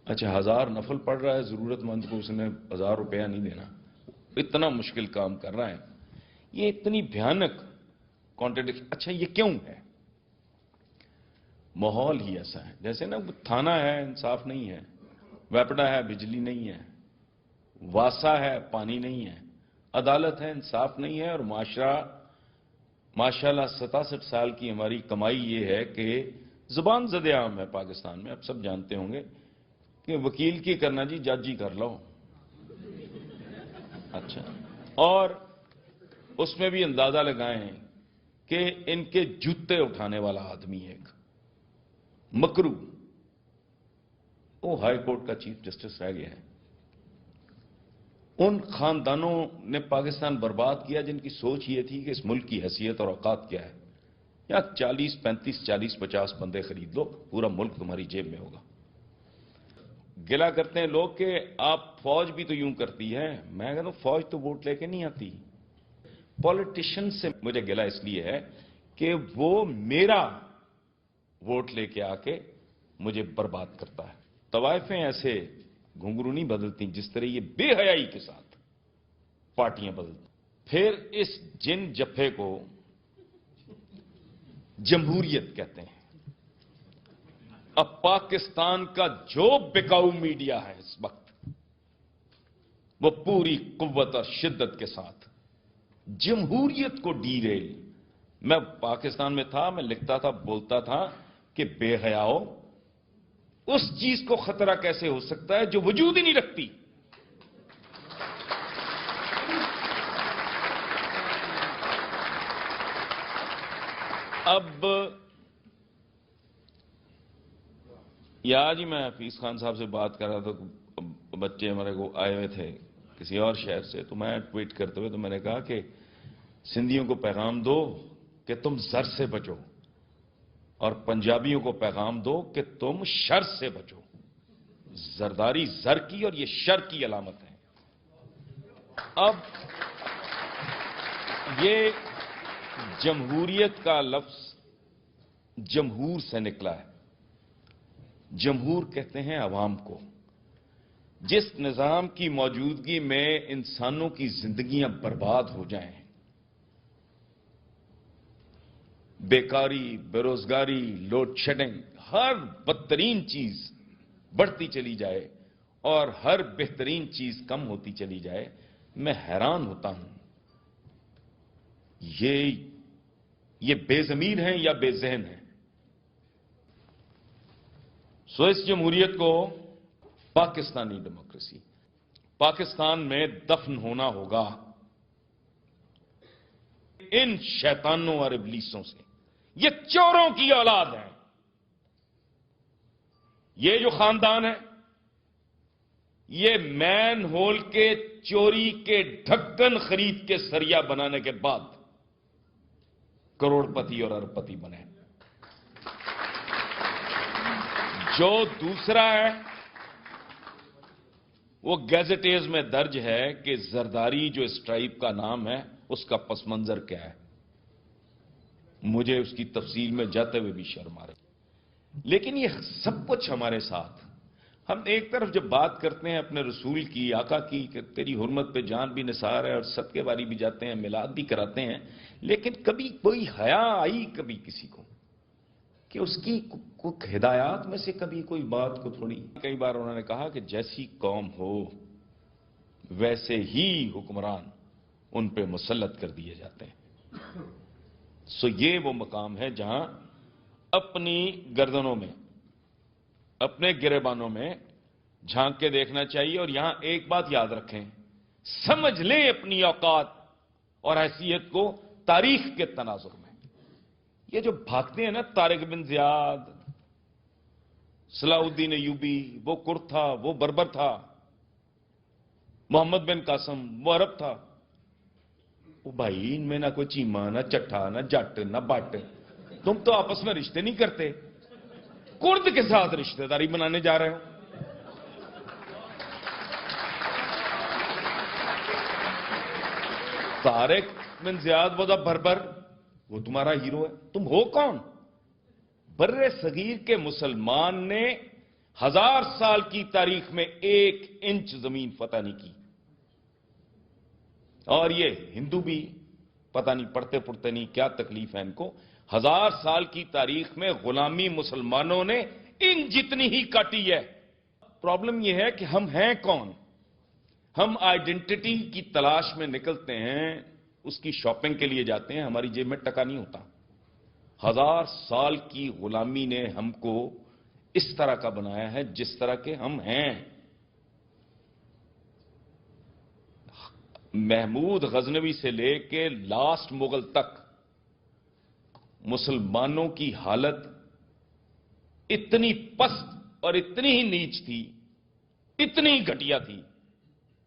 اچھا 1000 نفل پڑھ رہا ہے، ضرورت مند کو اس نے 1000 روپیہ نہیں دینا، اتنا مشکل کام کر رہا ہے. یہ اتنی بھیانک کانٹرڈکشن. اچھا یہ کیوں ہے؟ ماحول ہی ایسا ہے. جیسے نا تھانہ ہے انصاف نہیں ہے، ویپڈا ہے بجلی نہیں ہے، واسا ہے پانی نہیں ہے، عدالت ہے انصاف نہیں ہے، اور معاشرہ ماشاءاللہ 67 سال کی ہماری کمائی یہ ہے کہ زبان زد عام ہے پاکستان میں. آپ سب جانتے ہوں گے کہ وکیل کی کرنا جی جج ہی کر لو. اچھا، اور اس میں بھی اندازہ لگائیں کہ ان کے جوتے اٹھانے والا آدمی ایک مکرو، وہ ہائی کورٹ کا چیف جسٹس رہ گیا ہے. ان خاندانوں نے پاکستان برباد کیا جن کی سوچ یہ تھی کہ اس ملک کی حیثیت اور اوقات کیا ہے. یا 40 35 40 50 بندے خرید لو، پورا ملک تمہاری جیب میں ہوگا. گلا کرتے ہیں لوگ کہ آپ فوج بھی تو یوں کرتی ہے. میں کہتا ہوں فوج تو ووٹ لے کے نہیں آتی. پولیٹیشن سے مجھے گلا اس لیے ہے کہ وہ میرا ووٹ لے کے آ کے مجھے برباد کرتا ہے. طوائفیں ایسے گھنگرو نہیں بدلتی جس طرح یہ بے حیائی کے ساتھ پارٹیاں بدلتی. پھر اس جن جفے کو جمہوریت کہتے ہیں. اب پاکستان کا جو بکاؤ میڈیا ہے اس وقت، وہ پوری قوت اور شدت کے ساتھ جمہوریت کو ڈی ریل. میں پاکستان میں تھا، میں لکھتا تھا، بولتا تھا کہ بے حیاؤ، اس چیز کو خطرہ کیسے ہو سکتا ہے جو وجود ہی نہیں رکھتی. اب آج ہی میں حفیظ خان صاحب سے بات کر رہا تھا، بچے ہمارے کو آئے ہوئے تھے کسی اور شہر سے، تو میں ٹویٹ کرتے ہوئے تو میں نے کہا کہ سندھیوں کو پیغام دو کہ تم زر سے بچو، اور پنجابیوں کو پیغام دو کہ تم شر سے بچو. زرداری زر کی اور یہ شر کی علامت ہے. اب یہ جمہوریت کا لفظ جمہور سے نکلا ہے. جمہور کہتے ہیں عوام کو. جس نظام کی موجودگی میں انسانوں کی زندگیاں برباد ہو جائیں، بیکاری، بے روزگاری، لوڈ شیڈنگ، ہر بدترین چیز بڑھتی چلی جائے اور ہر بہترین چیز کم ہوتی چلی جائے، میں حیران ہوتا ہوں یہ بے ضمیر ہیں یا بے ذہن ہیں. سو اس جمہوریت کو پاکستانی ڈیموکریسی پاکستان میں دفن ہونا ہوگا ان شیطانوں اور ابلیسوں سے. یہ چوروں کی اولاد ہے. یہ جو خاندان ہے، یہ مین ہول کے چوری کے ڈھکن خرید کے سریا بنانے کے بعد کروڑ پتی اور ارب پتی بنے. جو دوسرا ہے وہ گیزٹیز میں درج ہے کہ زرداری جو اس ٹرائب کا نام ہے اس کا پس منظر کیا ہے. مجھے اس کی تفصیل میں جاتے ہوئے بھی شرم آ رہی. لیکن یہ سب کچھ ہمارے ساتھ، ہم ایک طرف جب بات کرتے ہیں اپنے رسول کی، آقا کی، کہ تیری حرمت پہ جان بھی نثار ہے، اور صدقے باری بھی جاتے ہیں، میلاد بھی کراتے ہیں، لیکن کبھی کوئی حیا آئی کبھی کسی کو کہ اس کی ہدایات میں سے کبھی کوئی بات کو تھوڑی. کئی بار انہوں نے کہا کہ جیسی قوم ہو ویسے ہی حکمران ان پہ مسلط کر دیے جاتے ہیں. سو یہ وہ مقام ہے جہاں اپنی گردنوں میں، اپنے گریبانوں میں جھانک کے دیکھنا چاہیے. اور یہاں ایک بات یاد رکھیں، سمجھ لیں اپنی اوقات اور حیثیت کو تاریخ کے تناظر میں. یہ جو بھاگتے ہیں نا، طارق بن زیاد، صلاح الدین ایوبی، وہ کرد تھا، وہ بربر تھا، محمد بن قاسم وہ عرب تھا. وہ بھائی ان میں نہ کوئی چیما، نہ چٹھا، نہ جٹ، نہ بٹ. تم تو آپس میں رشتے نہیں کرتے، کرد کے ساتھ رشتہ داری بنانے جا رہے ہو. طارق بن زیاد وہ بربر، وہ تمہارا ہیرو ہے. تم ہو کون؟ بر صغیر کے مسلمان نے 1000 سال کی تاریخ میں 1 انچ زمین فتح نہیں کی. اور یہ ہندو بھی پتہ نہیں پڑھتے پڑھتے نہیں کیا تکلیف ہے ان کو. 1000 سال کی تاریخ میں غلامی مسلمانوں نے ان جتنی ہی کاٹی ہے. پرابلم یہ ہے کہ ہم ہیں کون؟ ہم آئیڈینٹی کی تلاش میں نکلتے ہیں، اس کی شاپنگ کے لیے جاتے ہیں، ہماری جیب میں ٹکا نہیں ہوتا. 1000 سال کی غلامی نے ہم کو اس طرح کا بنایا ہے جس طرح کے ہم ہیں. محمود غزنوی سے لے کے لاسٹ مغل تک مسلمانوں کی حالت اتنی پست اور اتنی ہی نیچ تھی، اتنی ہی گھٹیا تھی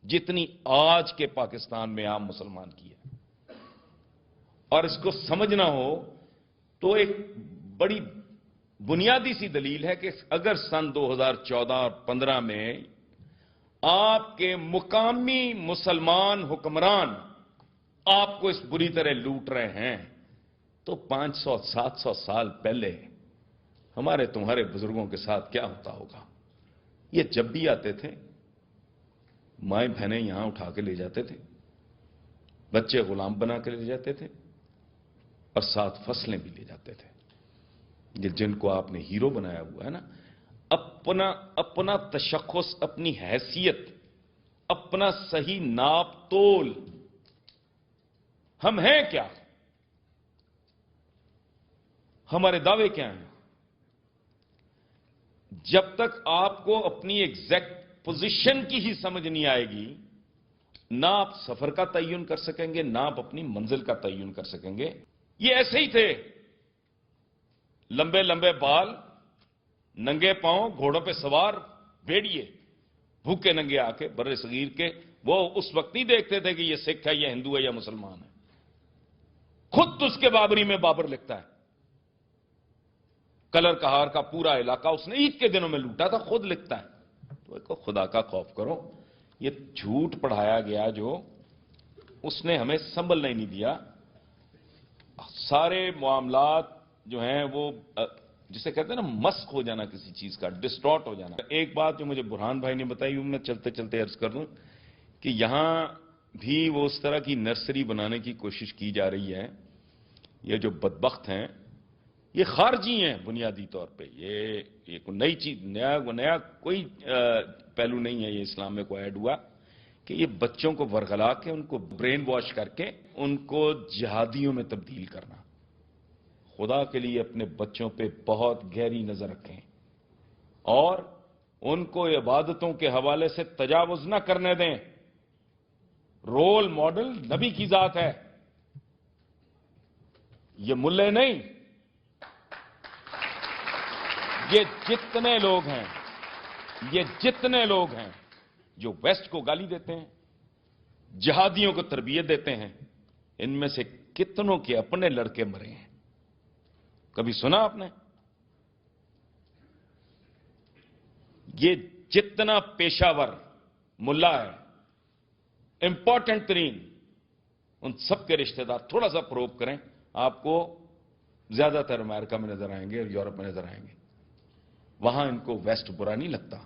جتنی آج کے پاکستان میں عام مسلمان کی ہے. اور اس کو سمجھنا ہو تو ایک بڑی بنیادی سی دلیل ہے کہ اگر سن 2014 اور 15 میں آپ کے مقامی مسلمان حکمران آپ کو اس بری طرح لوٹ رہے ہیں تو 500-700 سال پہلے ہمارے تمہارے بزرگوں کے ساتھ کیا ہوتا ہوگا. یہ جب بھی آتے تھے مائیں بہنیں یہاں اٹھا کے لے جاتے تھے، بچے غلام بنا کے لے جاتے تھے اور ساتھ فصلیں بھی لے جاتے تھے. یہ جن کو آپ نے ہیرو بنایا ہوا ہے نا، اپنا تشخص، اپنی حیثیت، اپنا صحیح ناپ تول، ہم ہیں کیا، ہمارے دعوے کیا ہیں. جب تک آپ کو اپنی ایگزیکٹ پوزیشن کی ہی سمجھ نہیں آئے گی، نہ آپ سفر کا تعین کر سکیں گے، نہ آپ اپنی منزل کا تعین کر سکیں گے. یہ ایسے ہی تھے، لمبے لمبے بال، ننگے پاؤں، گھوڑوں پہ سوار بھیڑیے، بھوکے ننگے آ کے بر صغیر کے. وہ اس وقت نہیں دیکھتے تھے کہ یہ سکھ ہے، یہ ہندو ہے، یا مسلمان ہے. خود اس کے بابری میں بابر لکھتا ہے، کلر کہار کا پورا علاقہ اس نے عید کے دنوں میں لوٹا تھا، خود لکھتا ہے. تو خدا کا خوف کرو. یہ جھوٹ پڑھایا گیا جو اس نے ہمیں سنبھلنے ہی نہیں دیا. سارے معاملات جو ہیں وہ جسے کہتے ہیں نا مسخ ہو جانا کسی چیز کا، ڈسٹارٹ ہو جانا. ایک بات جو مجھے برہان بھائی نے بتائی، میں چلتے چلتے عرض کر دوں کہ یہاں بھی وہ اس طرح کی نرسری بنانے کی کوشش کی جا رہی ہے. یہ جو بدبخت ہیں یہ خارجی ہیں بنیادی طور پہ. یہ کوئی نئی چیز، نیا کوئی پہلو نہیں ہے یہ اسلام میں کوئی ایڈ ہوا کہ یہ بچوں کو ورغلا کے، ان کو برین واش کر کے، ان کو جہادیوں میں تبدیل کرنا. خدا کے لیے اپنے بچوں پہ بہت گہری نظر رکھیں اور ان کو عبادتوں کے حوالے سے تجاوز نہ کرنے دیں. رول ماڈل نبی کی ذات ہے، یہ ملے نہیں. یہ جتنے لوگ ہیں جو ویسٹ کو گالی دیتے ہیں، جہادیوں کو تربیت دیتے ہیں، ان میں سے کتنوں کے اپنے لڑکے مرے ہیں؟ کبھی سنا آپ نے؟ یہ جتنا پیشہ ور ملا ہے، امپورٹنٹ ترین، ان سب کے رشتہ دار تھوڑا سا پروب کریں، آپ کو زیادہ تر امریکہ میں نظر آئیں گے اور یورپ میں نظر آئیں گے. وہاں ان کو ویسٹ برا نہیں لگتا.